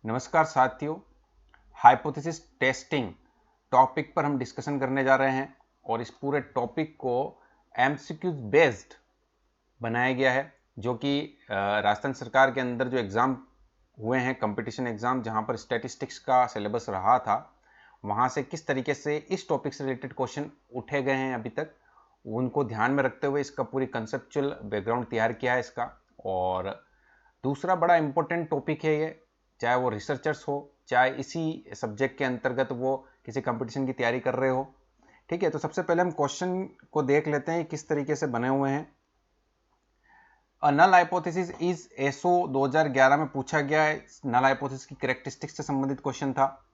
नमस्कार साथियों, hypothesis testing topic पर हम डिस्कशन करने जा रहे हैं और इस पूरे टॉपिक को एमसीक्यूज बेस्ड बनाया गया है, जो कि राजस्थान सरकार के अंदर जो एग्ज़ाम हुए हैं, कंपटीशन एग्ज़ाम, जहां पर स्टैटिस्टिक्स का सिलेबस रहा था, वहां से किस तरीके से इस टॉपिक से रिलेटेड क्वेश्चन उठे गए हैं अभी तक, उनको ध्यान में रखते हुए इसका पूरी कंसेप्चुअल बैकग्राउंड तैयार किया है इसका। और दूसरा बड़ा इंपॉर्टेंट टॉपिक है ये, चाहे वो रिसर्चर्स हो, चाहे इसी सब्जेक्ट के अंतर्गत वो किसी कंपटीशन की तैयारी कर रहे हो। ठीक है, तो सबसे पहले हम क्वेश्चन को देख लेते हैं किस तरीके से बने हुए हैं। नल हाइपोथेसिस इज एसओ 2011 में पूछा गया है। नल हाइपोथेसिस की कैरेक्टरिस्टिक्स से संबंधित क्वेश्चन था।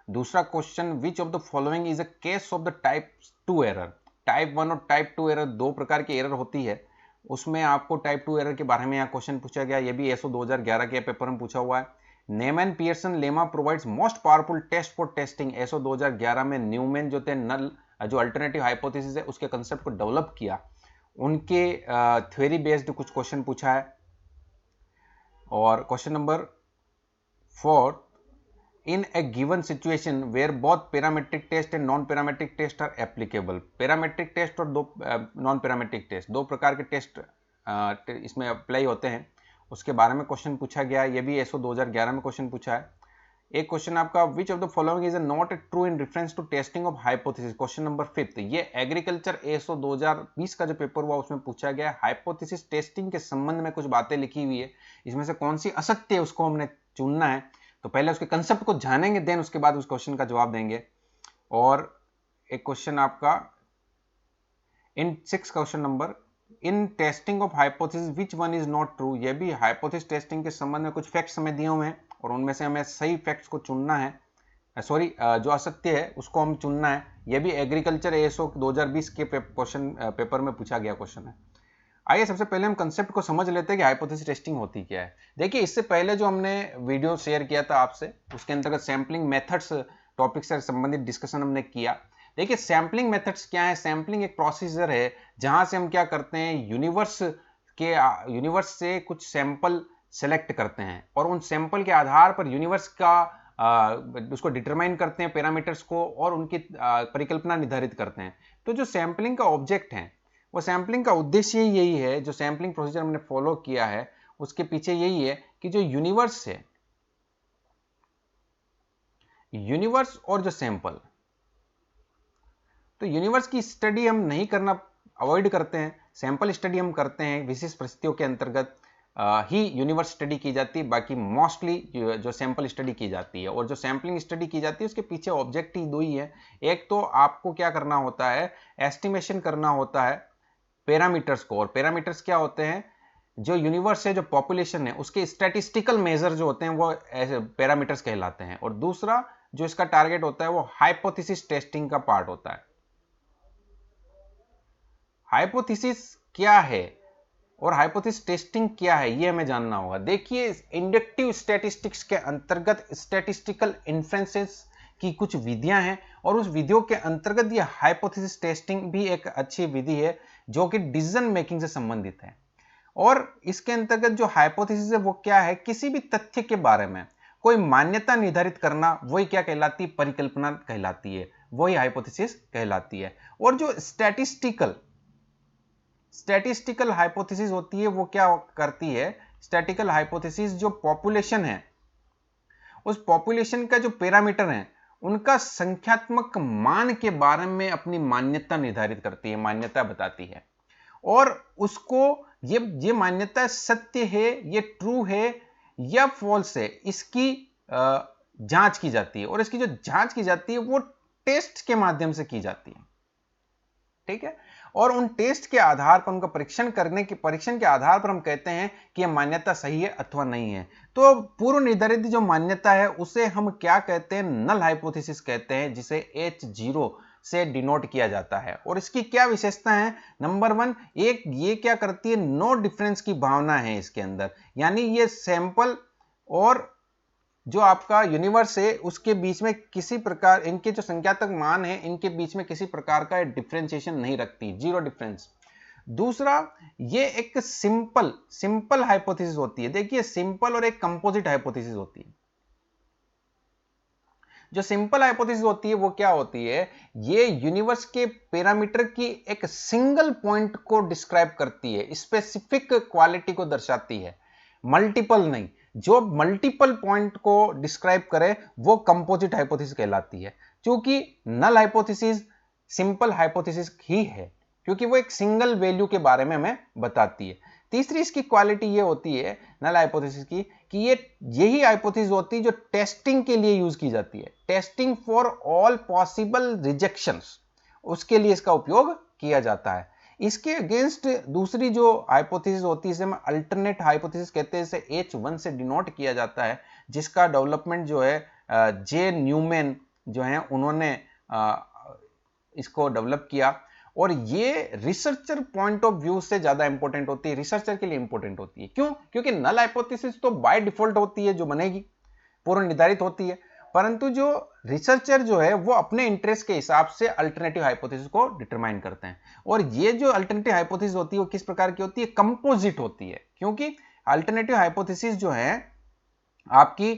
दूसरा question, which of the following is a case of the type 2 error. Type 1 और टाइप 2 एरर, दो प्रकार की एरर होती है, उसमें आपको टाइप 2 एरर के बारे में यहाँ क्वेश्चन पूछा गया। ये भी एसओ 2011 के पेपर में पूछा हुआ है। Neyman Pearson lemma provides most powerful test for testing. So 2011 में न्यूमैन जो थे नल जो अल्टरनेटिव हाइपोथेसिस है उसके कंसेप्ट को डेवलप किया, उनके थ्योरी बेस्ड कुछ क्वेश्चन पूछा है। और question number 4, in a given situation where both parametric test and non parametric test are applicable. Parametric test और दो नॉन पैरामीट्रिक टेस्ट, दो प्रकार के टेस्ट इसमें अप्लाई होते हैं, उसके बारे में क्वेश्चन पूछा गया है। ये भी एसओ 2011 में क्वेश्चन पूछा है। एक क्वेश्चन आपका, which of the following is not true in reference to testing of hypothesis. Question number 5, ये एग्रीकल्चर एसओ 2020 का जो पेपर हुआ उसमें पूछा गया। हाइपोथेसिस टेस्टिंग के संबंध में कुछ बातें लिखी हुई है, इसमें से कौन सी असत्य है उसको हमने चुनना है। तो पहले उसके कंसेप्ट को जानेंगे, देन उसके बाद उस क्वेश्चन का जवाब देंगे। और एक क्वेश्चन आपका इन 6 question number, in testing of hypothesis which one is not true. ये भी हाइपोथेसिस टेस्टिंग के संबंध में कुछ फैक्ट्स हमें दिए हुए हैं और उनमें से हमें सही फैक्ट्स को चुनना है, सॉरी जो असत्य है उसको हम चुनना है। यह भी एग्रीकल्चर एएसओ 2020 के क्वेश्चन पेपर में पूछा गया क्वेश्चन है। आइए सबसे पहले हम कंसेप्ट को समझ लेते हैं कि हाइपोथेसिस टेस्टिंग होती क्या है। देखिए, इससे पहले जो हमने वीडियो शेयर किया था आपसे, उसके अंतर्गत सैम्पलिंग मेथड्स टॉपिक से संबंधित डिस्कशन हमने किया। देखिए, सैम्पलिंग मेथड्स क्या है। सैम्पलिंग एक प्रोसीजर है जहां से हम क्या करते हैं, यूनिवर्स से कुछ सैंपल सेलेक्ट करते हैं और उन सैंपल के आधार पर यूनिवर्स का उसको डिटरमाइन करते हैं, पैरामीटर्स को, और उनकी परिकल्पना निर्धारित करते हैं। तो जो सैंपलिंग का ऑब्जेक्ट है, वो सैंपलिंग का उद्देश्य यही है, जो सैंपलिंग प्रोसीजर हमने फॉलो किया है उसके पीछे यही है कि जो यूनिवर्स है, यूनिवर्स और जो सैंपल, तो यूनिवर्स की स्टडी हम नहीं करना अवॉइड करते हैं, सैंपल स्टडी हम करते हैं। विशेष परिस्थितियों के अंतर्गत ही यूनिवर्स स्टडी की जाती है, बाकी मोस्टली जो सैंपल स्टडी की जाती है और जो सैंपलिंग स्टडी की जाती है उसके पीछे ऑब्जेक्ट ही दो ही है। एक तो आपको क्या करना होता है, एस्टिमेशन करना होता है पैरामीटर्स को, और पैरामीटर्स क्या होते हैं, जो यूनिवर्स है, जो पॉपुलेशन है, उसके स्टैटिस्टिकल मेजर जो होते हैं वो पैरामीटर्स कहलाते हैं। और दूसरा जो इसका टारगेट होता है वो हाइपोथेसिस टेस्टिंग का पार्ट होता है। हाइपोथेसिस क्या है और हाइपोथेसिस टेस्टिंग क्या है, ये हमें जानना होगा। देखिए, इंडक्टिव स्टैटिस्टिक्स के अंतर्गत स्टैटिस्टिकल इन्फ्रेंसेस की कुछ विधियां हैं और उस विधियों के अंतर्गत ये हाइपोथेसिस टेस्टिंग भी एक अच्छी विधि है जो कि डिसीजन मेकिंग से संबंधित है। और इसके अंतर्गत जो हाइपोथेसिस है वो क्या है, किसी भी तथ्य के बारे में कोई मान्यता निर्धारित करना, वही क्या कहलाती है, परिकल्पना कहलाती है, वही हाइपोथेसिस कहलाती है। और जो स्टैटिस्टिकल हाइपोथेसिस होती है वो क्या करती है, स्टैटिकल हाइपोथेसिस जो पॉपुलेशन है, उस पॉपुलेशन का जो पैरामीटर है उनका संख्यात्मक मान के बारे में अपनी मान्यता निर्धारित करती है, मान्यता बताती है। और उसको ये मान्यता सत्य है, ये ट्रू है या फॉल्स है, इसकी जांच की जाती है। और इसकी जो जांच की जाती है वो टेस्ट के माध्यम से की जाती है। ठीक है, और उन टेस्ट के आधार पर, उनका परीक्षण के आधार पर हम कहते हैं कि यह मान्यता सही है अथवा नहीं है। तो पूर्व निर्धारित जो मान्यता है उसे हम क्या कहते हैं, नल हाइपोथेसिस कहते हैं, जिसे H0 से डिनोट किया जाता है। और इसकी क्या विशेषता है, नंबर 1, एक ये क्या करती है, नो डिफरेंस की भावना है इसके अंदर, यानी ये सैंपल और जो आपका यूनिवर्स है उसके बीच में किसी प्रकार, इनके जो संख्यात्मक मान है इनके बीच में किसी प्रकार का डिफरेंशिएशन नहीं रखती, जीरो डिफरेंस। दूसरा, ये एक सिंपल हाइपोथेसिस होती है। देखिए, सिंपल और एक कंपोजिट हाइपोथेसिस होती है। जो सिंपल हाइपोथेसिस होती है वो क्या होती है, ये यूनिवर्स के पैरामीटर की एक सिंगल पॉइंट को डिस्क्राइब करती है, स्पेसिफिक क्वालिटी को दर्शाती है, मल्टीपल नहीं। जो मल्टीपल पॉइंट को डिस्क्राइब करे वो कंपोजिट हाइपोथेसिस कहलाती है। क्योंकि नल हाइपोथेसिस सिंपल हाइपोथेसिस ही है, क्योंकि वो एक सिंगल वैल्यू के बारे में हमें बताती है। तीसरी इसकी क्वालिटी ये होती है नल हाइपोथेसिस की कि यही हाइपोथेसिस होती है जो टेस्टिंग के लिए यूज की जाती है, testing for all possible rejections, उसके लिए इसका उपयोग किया जाता है। इसके अगेंस्ट दूसरी जो हाइपोथेसिस होती है इसे हम अल्टरनेट हाइपोथेसिस कहते हैं, इसे H1 से डिनोट किया जाता है, जिसका डेवलपमेंट जो है जे न्यूमैन जो है उन्होंने इसको डेवलप किया। और ये रिसर्चर पॉइंट ऑफ व्यू से ज्यादा इंपॉर्टेंट होती है, रिसर्चर के लिए इंपॉर्टेंट होती है। क्यों? क्योंकि नल हाइपोथेसिस तो बाय डिफॉल्ट होती है, जो बनेगी पूर्व निर्धारित होती है, परंतु जो रिसर्चर जो है वो अपने इंटरेस्ट के हिसाब से अल्टरनेटिव हाइपोथेसिस को डिटरमाइन करते हैं। और ये जो अल्टरनेटिव हाइपोथेसिस होती है वो किस प्रकार की होती है, कंपोजिट होती है। क्योंकि अल्टरनेटिव हाइपोथेसिस जो है आपकी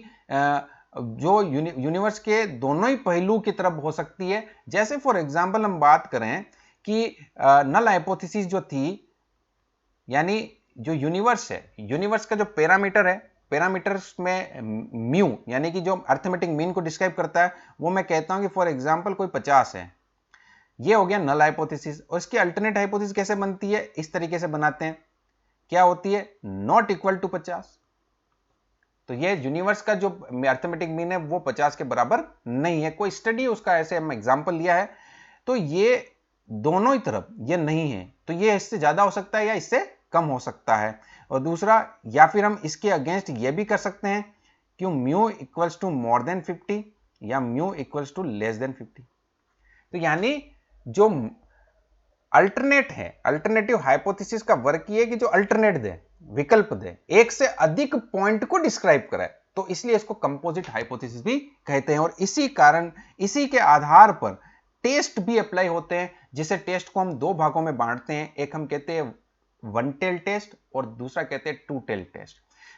जो यूनिवर्स के दोनों ही पहलू की तरफ हो सकती है। जैसे फॉर एग्जांपल हम बात करें कि नल हाइपोथेसिस जो थी, यानी जो यूनिवर्स है, यूनिवर्स का जो पैरामीटर है, पैरामीटर्स में म्यू यानी कि जो अर्थमेटिक मीन को डिस्क्राइब करता है, वो मैं कहता हूं कि फॉर एग्जांपल कोई 50 है, ये हो गया नल हाइपोथेसिस। और इसकी अल्टरनेट हाइपोथेसिस कैसे बनती है, इस तरीके से बनाते हैं, क्या होती है, नॉट इक्वल टू 50। तो ये यूनिवर्स का जो अर्थमेटिक मीन है वो 50 के बराबर नहीं है। कोई स्टडी उसका ऐसे हम एग्जांपल लिया है, तो ये दोनों ही तरफ ये नहीं है, तो ये इससे ज्यादा हो सकता है या इससे कम हो सकता है। और दूसरा, या फिर हम इसके अगेंस्ट ये भी कर सकते हैं कि mu equals to more than 50 या mu equals to less than 50। तो यानी जो अल्टरनेट है, अल्टरनेटिव हाइपोथेसिस का वर्क ये है कि जो अल्टरनेट दे, विकल्प दे, एक से अधिक पॉइंट को डिस्क्राइब करे, तो इसलिए इसको कंपोजिट हाइपोथेसिस भी कहते हैं। और इसी कारण इसी के आधार पर टेस्ट भी अप्लाई होते हैं, जिसे टेस्ट को हम दो भागों में बांटते हैं, एक हम कहते हैं वन टेल टेस्ट और दूसरा कहते हैं टू टेल टेस्ट।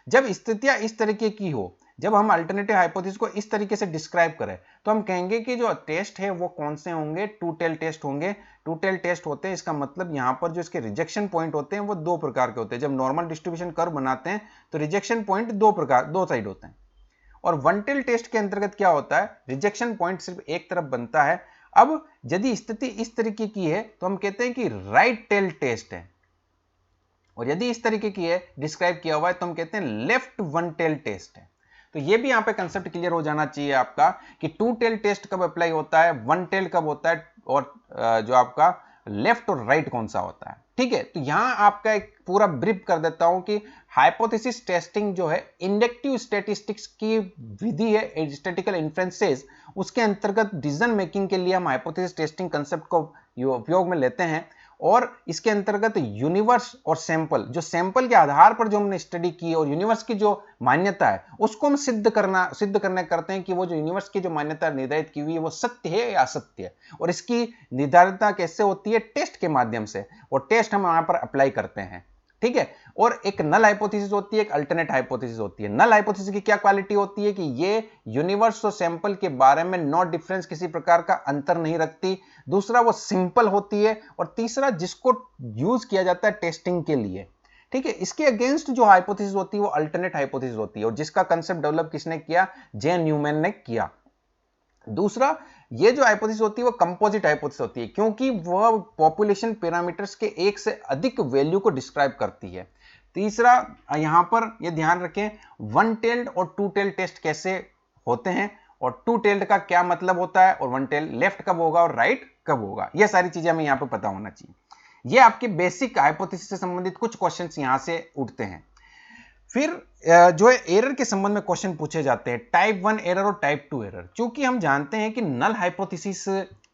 जब स्थितियां इस तरीके की हो, जब हम अल्टरनेटिव हाइपोथेसिस को इस तरीके से डिस्क्राइब करें, तो हम कहेंगे कि जो टेस्ट है वो कौन से होंगे, टू टेल टेस्ट होंगे। टू टेल टेस्ट होते हैं, इसका मतलब यहां पर जो इसके रिजेक्शन पॉइंट होते हैं वो दो प्रकार के होते हैं। जब नॉर्मल डिस्ट्रीब्यूशन कर्व बनाते हैं तो रिजेक्शन पॉइंट दो साइड होते हैं। और वन टेल टेस्ट के अंतर्गत क्या होता है, रिजेक्शन पॉइंट सिर्फ एक तरफ बनता है। अब यदि स्थिति इस तरीके की है तो हम कहते हैं कि राइट टेल टेस्ट है, और यदि इस तरीके की है, डिस्क्राइब किया हुआ है, तो हम कहते हैं लेफ्ट वन टेल टेस्ट है। तो ये भी यहां पे कंसेप्ट क्लियर हो जाना चाहिए आपका कि टू टेल टेस्ट कब अप्लाई होता है, वन टेल कब होता है, और जो आपका लेफ्ट और राइट कौन सा होता है। ठीक है, तो यहां आपका एक पूरा ब्रीफ कर देता हूं कि हाइपोथेसिस टेस्टिंग जो है इंडक्टिव स्टैटिस्टिक्स की विधि है, स्टैटिस्टिकल इन्फ्रेंसेस, उसके अंतर्गत डिसीजन मेकिंग के लिए हम हाइपोथेसिस टेस्टिंग कंसेप्ट को उपयोग में लेते हैं। और इसके अंतर्गत यूनिवर्स और सैंपल, जो सैंपल के आधार पर जो हमने स्टडी की और यूनिवर्स की जो मान्यता है उसको हम सिद्ध करने करते हैं कि वो जो यूनिवर्स की जो मान्यता निर्धारित की हुई है वो सत्य है या असत्य है। और इसकी निर्धारिता कैसे होती है, टेस्ट के माध्यम से, और टेस्ट हम यहां पर अप्लाई करते हैं। ठीक है, और एक नल हाइपोथेसिस होती है, एक अल्टरनेट हाइपोथेसिस होती है। नल हाइपोथेसिस की क्या क्वालिटी होती है कि ये यूनिवर्स और सैंपल के बारे में नो डिफरेंस, किसी प्रकार का अंतर नहीं रखती। दूसरा, वो सिंपल होती है। और तीसरा, जिसको यूज किया जाता है टेस्टिंग के लिए। ठीक है, इसके अगेंस्ट जो हाइपोथेसिस होती है वो अल्टरनेट हाइपोथेसिस होती है, और जिसका कंसेप्ट डेवलप किसने किया, जे न्यूमैन ने किया। दूसरा, ये जो हाइपोथेसिस होती है वो कंपोजिट हाइपोथेसिस होती है, क्योंकि वह पॉपुलेशन पैरामीटर्स के एक से अधिक वैल्यू को डिस्क्राइब करती है। तीसरा, यहां पर ये ध्यान रखें वन टेल्ड और टू टेल्ड टेस्ट कैसे होते हैं, और टू टेल्ड का क्या मतलब होता है, और वन टेल्ड लेफ्ट कब होगा और राइट कब होगा, ये सारी चीजें हमें यहां पर पता होना चाहिए। ये आपके बेसिक हाइपोथेसिस से संबंधित कुछ क्वेश्चंस यहां से उठते हैं। फिर जो है एरर के संबंध में क्वेश्चन पूछे जाते हैं, टाइप 1 एरर और टाइप 2 एरर। क्योंकि हम जानते हैं कि नल हाइपोथेसिस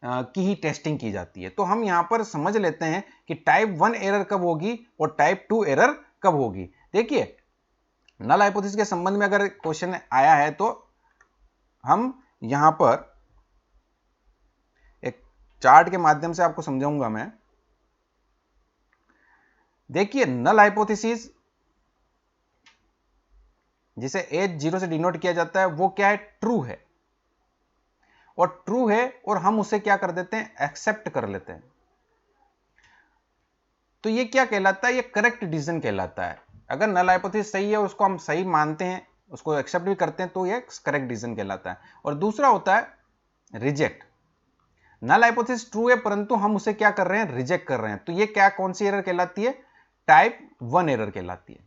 की ही टेस्टिंग की जाती है, तो हम यहां पर समझ लेते हैं कि टाइप 1 एरर कब होगी और टाइप 2 एरर कब होगी। देखिए, नल हाइपोथेसिस के संबंध में अगर क्वेश्चन आया है तो हम यहां पर एक चार्ट के माध्यम से आपको समझाऊंगा मैं। देखिए, नल हाइपोथेसिस जिसे H0 से डिनोट किया जाता है वो क्या है, ट्रू है। और ट्रू है और हम उसे क्या कर देते हैं, एक्सेप्ट कर लेते हैं, तो ये क्या कहलाता है, ये करेक्ट डिसीजन कहलाता है। अगर नल हाइपोथेसिस सही है और उसको हम सही मानते हैं, उसको एक्सेप्ट भी करते हैं, तो ये करेक्ट डिसीजन कहलाता है। और दूसरा होता है रिजेक्ट। नल हाइपोथेसिस ट्रू है परंतु हम उसे क्या कर रहे हैं, रिजेक्ट कर रहे हैं, तो ये क्या, कौन सी एरर कहलाती है, टाइप 1 एरर कहलाती है।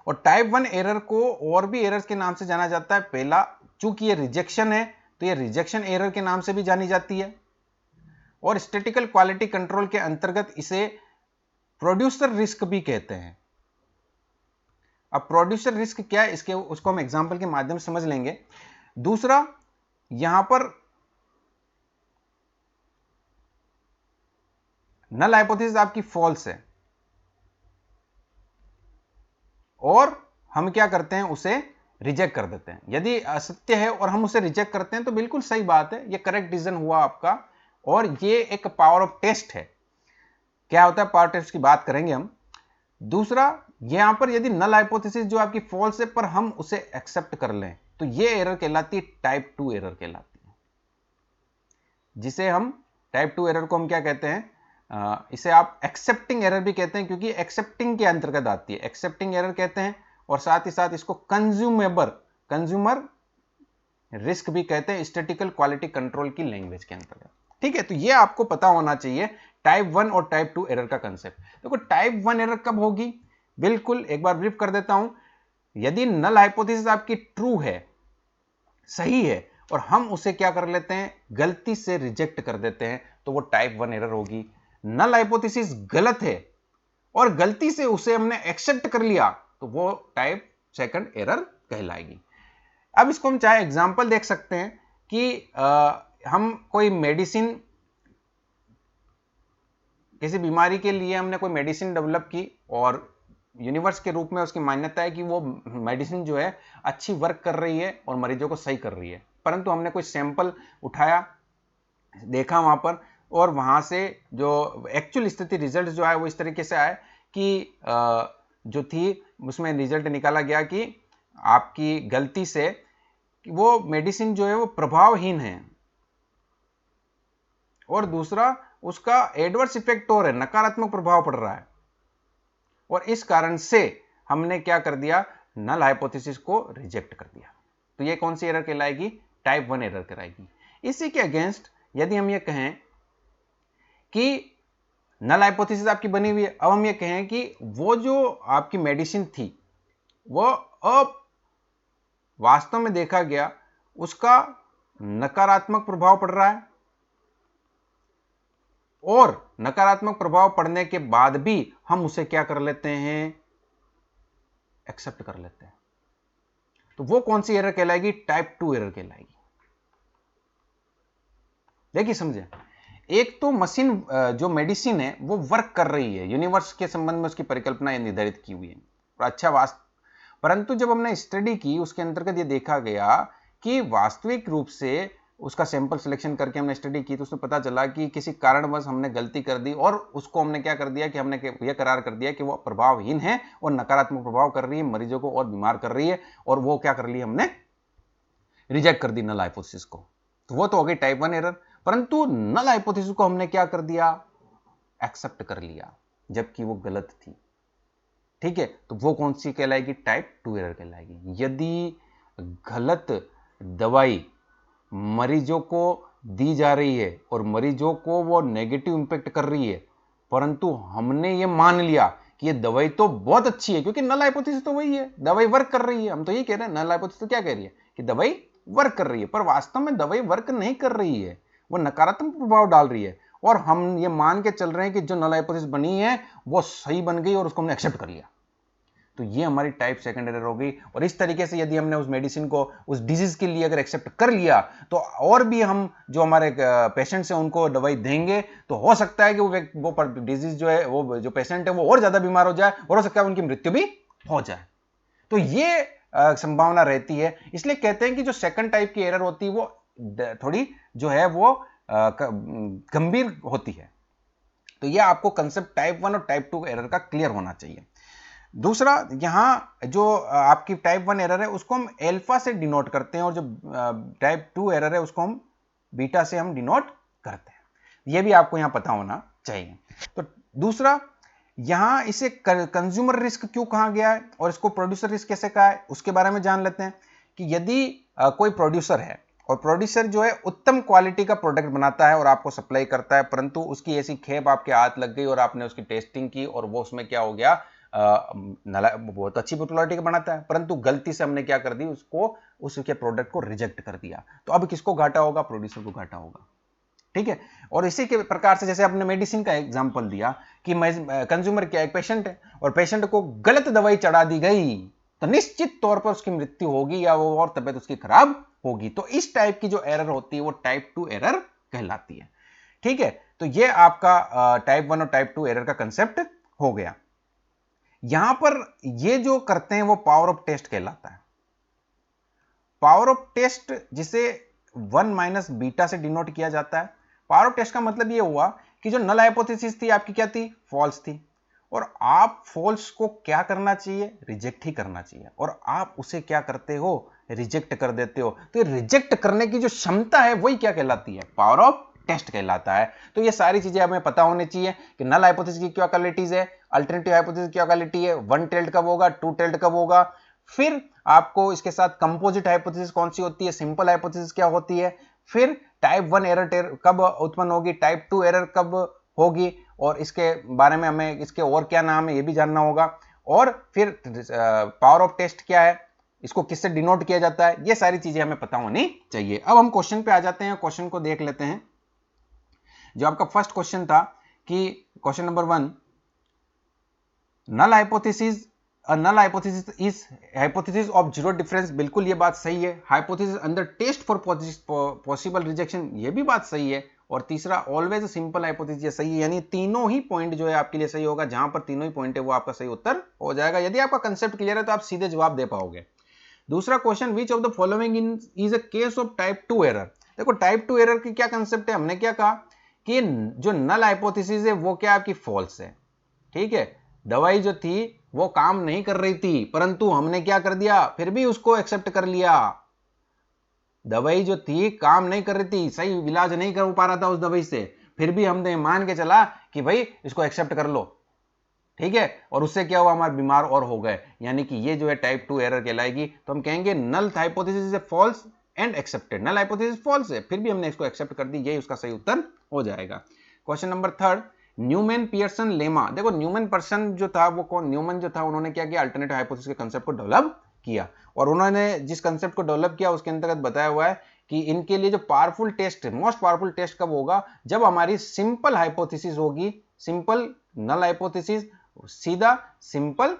और टाइप 1 एरर को और भी एरर्स के नाम से जाना जाता है। पहला, चूंकि ये रिजेक्शन है तो ये रिजेक्शन एरर के नाम से भी जानी जाती है, और स्टैटिकल क्वालिटी कंट्रोल के अंतर्गत इसे प्रोड्यूसर रिस्क भी कहते हैं। अब प्रोड्यूसर रिस्क क्या है, इसके उसको हम एग्जांपल के माध्यम से समझ लेंगे। दूसरा, यहां पर नल हाइपोथेसिस आपकी फॉल्स है और हम क्या करते हैं, उसे रिजेक्ट कर देते हैं। यदि असत्य है और हम उसे रिजेक्ट करते हैं तो बिल्कुल सही बात है, ये करेक्ट डिसीजन हुआ आपका, और ये एक पावर ऑफ टेस्ट है। क्या होता है पावर टेस्ट की बात करेंगे हम। दूसरा, यहां पर यदि नल हाइपोथेसिस जो आपकी फॉल्स है पर हम उसे एक्सेप्ट कर लें तो ये एरर कहलाती है टाइप 2 एरर कहलाती है, जिसे हम टाइप 2 एरर को हम क्या कहते हैं, इसे आप एक्सेप्टिंग एरर भी कहते हैं, क्योंकि एक्सेप्टिंग के अंतर्गत आती है, एक्सेप्टिंग एरर कहते हैं। और साथ ही साथ इसको कंज्यूमर रिस्क भी कहते हैं, स्टैटिकल क्वालिटी कंट्रोल की लैंग्वेज के अंतर्गत। ठीक है, तो ये आपको पता होना चाहिए टाइप 1 और टाइप 2 एरर का कंसेप्ट। देखो टाइप 1 एरर कब होगी, बिल्कुल एक बार ब्रीफ कर देता हूं। यदि नल हाइपोथेसिस आपकी ट्रू है, सही है, और हम उसे क्या कर लेते हैं, गलती से रिजेक्ट कर देते हैं, तो वो टाइप 1 एरर होगी। नल हाइपोथेसिस गलत है और गलती से उसे हमने एक्सेप्ट कर लिया तो वो टाइप 2 एरर कहलाएगी। अब इसको हम चाहे एग्जांपल देख सकते हैं कि हम कोई मेडिसिन, किसी बीमारी के लिए हमने कोई मेडिसिन डेवलप की और यूनिवर्स के रूप में उसकी मान्यता है कि वो मेडिसिन जो है अच्छी वर्क कर रही है और मरीजों को सही कर रही है, परंतु हमने कोई सैंपल उठाया, देखा वहां पर, और वहां से जो एक्चुअल स्थिति रिजल्ट जो आए वो इस तरीके से आए कि जो थी उसमें रिजल्ट निकाला गया कि आपकी गलती से वो मेडिसिन जो है वो प्रभावहीन है, और दूसरा उसका एडवर्स इफेक्ट और है, नकारात्मक प्रभाव पड़ रहा है, और इस कारण से हमने क्या कर दिया, नल हाइपोथेसिस को रिजेक्ट कर दिया। तो ये कौन सी एरर कहलाएगी, टाइप 1 एरर कहलाएगी। इसी के अगेंस्ट यदि हम ये कहें कि नल हाइपोथेसिस आपकी बनी हुई है, अब हम ये कहें कि वो जो आपकी मेडिसिन थी वो अब वास्तव में देखा गया उसका नकारात्मक प्रभाव पड़ रहा है, और नकारात्मक प्रभाव पड़ने के बाद भी हम उसे क्या कर लेते हैं, एक्सेप्ट कर लेते हैं, तो वो कौन सी एरर कहलाएगी, टाइप 2 एरर कहलाएगी। देखिए समझे, एक तो मशीन जो मेडिसिन है वो वर्क कर रही है, यूनिवर्स के संबंध में उसकी परिकल्पना निर्धारित की हुई है और अच्छा परंतु जब हमने स्टडी की उसके अंतर्गत ये देखा गया कि वास्तविक रूप से उसका सैंपल सिलेक्शन करके हमने स्टडी की तो उसमें पता चला कि किसी कारणवश हमने गलती कर दी और उसको हमने क्या कर दिया कि हमने यह करार कर दिया कि वो प्रभावहीन है और नकारात्मक प्रभाव कर रही है, मरीजों को और बीमार कर रही है, और वो क्या कर ली, हमने रिजेक्ट कर दी नल हाइपोथेसिस को। तो वो तो हो गई टाइप 1 एरर, परंतु नल हाइपोथेसिस को हमने क्या कर दिया, एक्सेप्ट कर लिया, जबकि वो गलत थी। ठीक है, तो वो कौन सी कहलाएगी, टाइप 2 एरर कहलाएगी। यदि गलत दवाई मरीजों को दी जा रही है और मरीजों को वो नेगेटिव इंपैक्ट कर रही है, परंतु हमने ये मान लिया कि ये दवाई तो बहुत अच्छी है, क्योंकि नल हाइपोथेसिस तो वही है, दवाई वर्क कर रही है, हम तो ये कह रहे हैं, नल हाइपोथेसिस तो क्या कह रही है कि दवाई वर्क कर रही है, पर वास्तव में दवाई वर्क नहीं कर रही है, वो नकारात्मक प्रभाव डाल रही है, और हम ये मान के चल रहे हैं कि जो नल हाइपोथेसिस बनी है वो सही बन गई और उसको हमने एक्सेप्ट कर लिया। तो ये हमारी टाइप 2 एरर हो गई। और इस तरीके से यदि हमने उस मेडिसिन को उस डिजीज के लिए अगर एक्सेप्ट कर लिया तो और भी हम जो हमारे पेशेंट्स हैं उनको दवाई देंगे तो हो सकता है कि वो डिजीज जो है, वो जो पेशेंट है वो और ज्यादा बीमार हो जाए और हो सकता है उनकी मृत्यु भी हो जाए। तो ये संभावना रहती है। इसलिए कहते हैं कि जो सेकंड टाइप की एरर होती है वो थोड़ी जो है वो गंभीर होती है। तो यह आपको कंसेप्ट टाइप 1 और टाइप 2 एरर का क्लियर होना चाहिए। दूसरा, यहां जो आपकी टाइप 1 एरर है उसको हम अल्फा से डिनोट करते हैं और जो टाइप 2 एरर है उसको हम बीटा से हम डिनोट करते हैं। यह भी आपको यहां पता होना चाहिए। तो दूसरा, यहां इसे कंज्यूमर रिस्क क्यों कहा गया है और इसको प्रोड्यूसर रिस्क कैसे कहा है, उसके बारे में जान लेते हैं कि यदि कोई प्रोड्यूसर है और प्रोड्यूसर जो है उत्तम क्वालिटी का प्रोडक्ट बनाता है और आपको सप्लाई करता है, परंतु उसकी ऐसी खेप आपके हाथ लग गई और आपने उसकी टेस्टिंग की और वो उसमें क्या हो गया, बहुत अच्छी क्वालिटी का बनाता है, परंतु गलती से हमने क्या कर दी, उसको उसके प्रोडक्ट को रिजेक्ट कर दिया, तो अब किसको घाटा होगा, प्रोड्यूसर को घाटा होगा। ठीक है। और इसी के प्रकार से जैसे आपने मेडिसिन का एग्जांपल दिया कि कंज्यूमर क्या, एक पेशेंट है और पेशेंट को गलत दवाई चढ़ा दी गई तो निश्चित तौर पर उसकी मृत्यु होगी या वो और तबियत उसकी खराब होगी। तो इस टाइप की जो एरर होती है वो टाइप 2 एरर कहलाती है। ठीक है। तो ये आपका टाइप 1 और टाइप 2 एरर का कंसेप्ट हो गया। यहां पर ये जो करते हैं वो पावर ऑफ टेस्ट कहलाता है। पावर ऑफ टेस्ट जिसे 1 माइनस बीटा से डिनोट किया जाता है। पावर ऑफ टेस्ट का मतलब ये हुआ कि जो नल हाइपोथेसिस थी आपकी क्या थी, फॉल्स थी, और आप फॉल्स को क्या करना चाहिए, रिजेक्ट ही करना चाहिए, और आप उसे क्या करते हो, रिजेक्ट कर देते हो। तो रिजेक्ट करने की जो क्षमता है वही क्या कहलाती है, पावर ऑफ टेस्ट कहलाता है। तो ये सारी चीजें हमें पता होनी चाहिए कि नल हाइपोथेसिस की क्या क्वालिटीज है, अल्टरनेटिव हाइपोथेसिस की क्या क्वालिटी है, 1 टेल्ड कब होगा, 2 टेल्ड कब होगा, फिर आपको इसके साथ कंपोजिट हाइपोथेसिस कौन सी होती है, सिंपल हाइपोथेसिस क्या होती है, फिर टाइप 1 एरर कब उत्पन्न होगी, टाइप 2 एरर कब होगी, और इसके बारे में हमें इसके और क्या नाम है ये भी जानना होगा, और फिर पावर ऑफ टेस्ट क्या है, इसको किससे डिनोट किया जाता है, ये सारी चीजें हमें पता होनी चाहिए। अब हम क्वेश्चन पे आ जाते हैं, क्वेश्चन को देख लेते हैं। जो आपका फर्स्ट क्वेश्चन था कि question number 1, null hypothesis, null hypothesis is hypothesis of zero difference, बिल्कुल ये बात सही है। Hypothesis under test for possible rejection, ये भी बात सही है। और तीसरा, ऑलवेज सिंपल हाइपोथेसिस, ये सही है। यानी तीनों ही पॉइंट जो है आपके लिए सही होगा, जहां पर तीनों ही पॉइंट है वो आपका सही उत्तर हो जाएगा। यदि आपका कंसेप्ट क्लियर है तो आप सीधे जवाब दे पाओगे। दूसरा question, which of the following is a case of type 2 error. देखो टाइप 2 एरर की क्या कंसेप्ट है, हमने क्या कहा कि जो नल हाइपोथेसिस है वो क्या आपकी फॉल्स है। ठीक है, दवाई जो थी वो काम नहीं कर रही थी, परंतु हमने क्या कर दिया, फिर भी उसको एक्सेप्ट कर लिया। दवाई जो थी काम नहीं कर रही थी, सही इलाज नहीं कर पा रहा था उस दवाई से, फिर भी हमने मान के चला कि भाई इसको एक्सेप्ट कर लो। ठीक है, और उससे क्या हुआ, हमारे बीमार और हो गए। यानी कि ये जो है टाइप 2 एरर कहलाएगी। तो हम कहेंगे null hypothesis is false and accepted. Null hypothesis false है, फिर भी हमने इसको एक्सेप्ट कर दी, यही उसका सही उत्तर हो जाएगा। Question number 3, Neyman Pearson lemma. देखो न्यूमैन पर्सन जो था वो कौन, न्यूमैन जो था उन्होंने क्या किया, अल्टरनेटिव हाइपोथेसिस के कंसेप्ट को डेवलप किया, और उन्होंने जिस कंसेप्ट को डेवलप किया उसके अंतर्गत बताया हुआ है कि इनके लिए जो powerful test, most powerful test कब होगा, जब हमारी सिंपल हाइपोथेसिस होगी, सिंपल नल हाइपोथेसिस सीधा सिंपल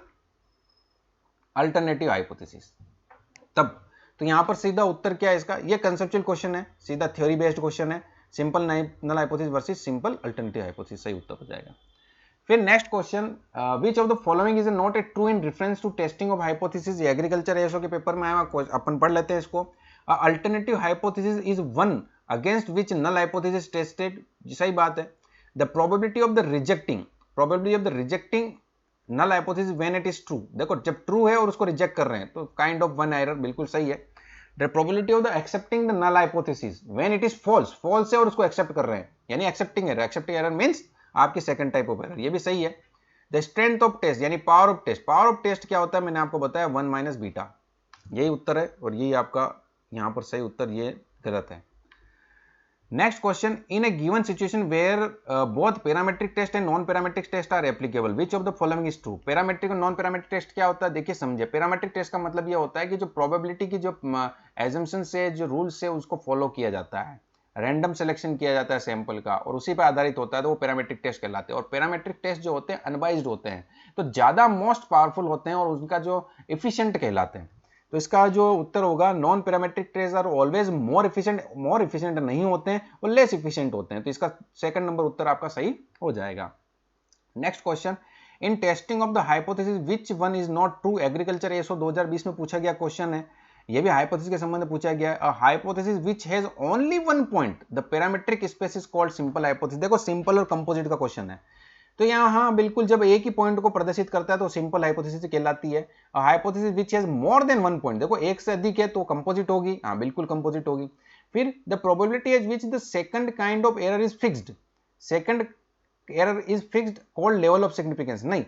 अल्टरनेटिव हाइपोथेसिस, तब। तो यहां पर सीधा उत्तर क्या है इसका, ये कंसेप्चुअल क्वेश्चन है, सीधा थ्योरी बेस्ड क्वेश्चन है, simple null hypothesis versus simple alternative hypothesis, सही उत्तर हो जाएगा। फिर next question, which of the following is not a true in reference to testing of hypothesis. Agriculture SO के पेपर में आया, अपन पढ़ लेते हैं इसको। Alternative hypothesis is one against which null hypothesis tested, सही बात है। The probability of the rejecting, probability of the rejecting null hypothesis when it is true, देखो जब ट्रू है और उसको रिजेक्ट कर रहे हैं तो काइंड ऑफ वन एरर, बिल्कुल सही है। The probability of the accepting the null hypothesis when it is false, false है और उसको एक्सेप्ट कर रहे हैं, यानी accepting error, accepting error means आपकी सेकंड टाइप ऑफ एरर, ये भी सही है। द स्ट्रेंथ ऑफ टेस्ट यानी power of test, power of test क्या होता है मैंने आपको बताया, 1 माइनस बीटा, यही उत्तर है, और यही आपका यहां पर सही उत्तर, ये गलत है। Next question, in a given situation where both parametric test and non parametric test are applicable, which of the following is true. Parametric और नॉन पैरामेट्रिक टेस्ट क्या होता है, देखिए समझे। पैरामेट्रिक टेस्ट का मतलब ये होता है कि जो प्रोबेबिलिटी की जो एजम्पशन से, जो रूल्स से उसको फॉलो किया जाता है, रैंडम सिलेक्शन किया जाता है सैंपल का और उसी पर आधारित होता है, तो वो पैरामेट्रिक टेस्ट कहलाते हैं। और पैरामेट्रिक टेस्ट जो होते हैं अनबाइज्ड होते हैं, तो ज्यादा मोस्ट पावरफुल होते हैं और उनका जो एफिशिएंट कहलाते हैं। तो इसका जो उत्तर होगा, non parametric test are always more efficient नहीं होते हैं और लेस एफिशिएंट होते हैं। तो इसका सेकंड नंबर उत्तर आपका सही हो जाएगा। Next question, in testing of the hypothesis which one is not true. Agriculture SO 2020 में पूछा गया क्वेश्चन है, यह भी हाइपोथेसिस के संबंध में पूछा गया। A hypothesis which has only one point the parametric space is called simple hypothesis. देखो सिंपल और कंपोजिट का क्वेश्चन है, तो यहाँ हाँ बिल्कुल, जब एक ही पॉइंट को प्रदर्शित करता है तो सिंपल हाइपोथेसिस कहलाती है। Hypothesis which has more than one point, देखो एक से अधिक है तो कंपोजिट होगी, हाँ बिल्कुल कंपोजिट होगी। फिर the probability as which the second kind of error is fixed, second error is fixed called level of significance. नहीं,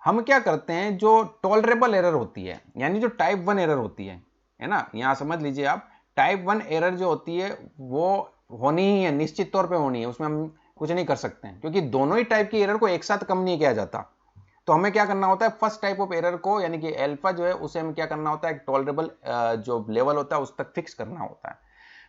हम क्या करते हैं, जो टॉलरेबल एरर होती है, यानी जो टाइप 1 एरर होती है ना, यहां समझ लीजिए आप, टाइप 1 एरर जो होती है वो होनी ही है, निश्चित तौर पे होनी है, उसमें हम कुछ नहीं कर सकते हैं, क्योंकि दोनों ही टाइप की एरर को एक साथ कम नहीं किया जाता। तो हमें क्या करना होता है, फर्स्ट टाइप ऑफ एरर को यानी कि अल्फा जो है उसे हमें क्या करना होता है, एक टॉलरेबल जो लेवल होता है उस तक फिक्स करना होता है,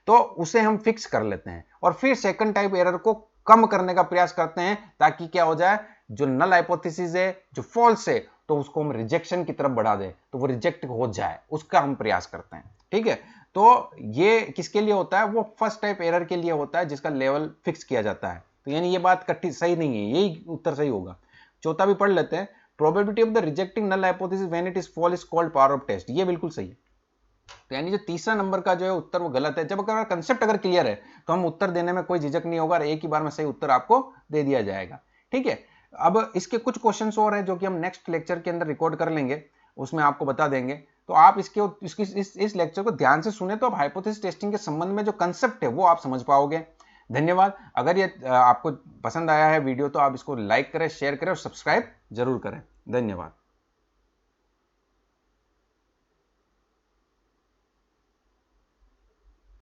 तो उसे हम फिक्स कर लेते हैं और फिर सेकंड टाइप एरर को कम करने का प्रयास करते हैं, ताकि क्या हो जाए, जो नल हाइपोथेसिस है, जो फॉल्स है, तो उसको हम रिजेक्शन की तरफ बढ़ा दें, तो वो रिजेक्ट हो जाए, उसका हम प्रयास करते हैं। ठीक है, तो ये किसके लिए होता है, वो फर्स्ट टाइप एरर के लिए होता है जिसका लेवल फिक्स किया जाता है। तो यानी ये बात कट्टी सही नहीं है, यही उत्तर सही होगा। चौथा भी पढ़ लेते हैं, probability of the rejecting null hypothesis when it is fall is called power of test, ये बिल्कुल सही है। तो यानी जो तीसरा नंबर का जो है उत्तर वो गलत है। जब अगर कंसेप्ट अगर क्लियर है तो हम उत्तर देने में कोई झिझक नहीं होगा और एक ही बार में सही उत्तर आपको दे दिया जाएगा। ठीक है, अब इसके कुछ क्वेश्चंस और हैं जो कि हम नेक्स्ट लेक्चर के अंदर रिकॉर्ड कर लेंगे, उसमें आपको बता देंगे। तो आप इस लेक्चर को ध्यान से सुने तो आप हाइपोथेसिस टेस्टिंग के संबंध में जो कंसेप्ट है वो आप समझ पाओगे। धन्यवाद। अगर ये आपको पसंद आया है वीडियो तो आप इसको लाइक करें, शेयर करें और सब्सक्राइब जरूर करें। धन्यवाद।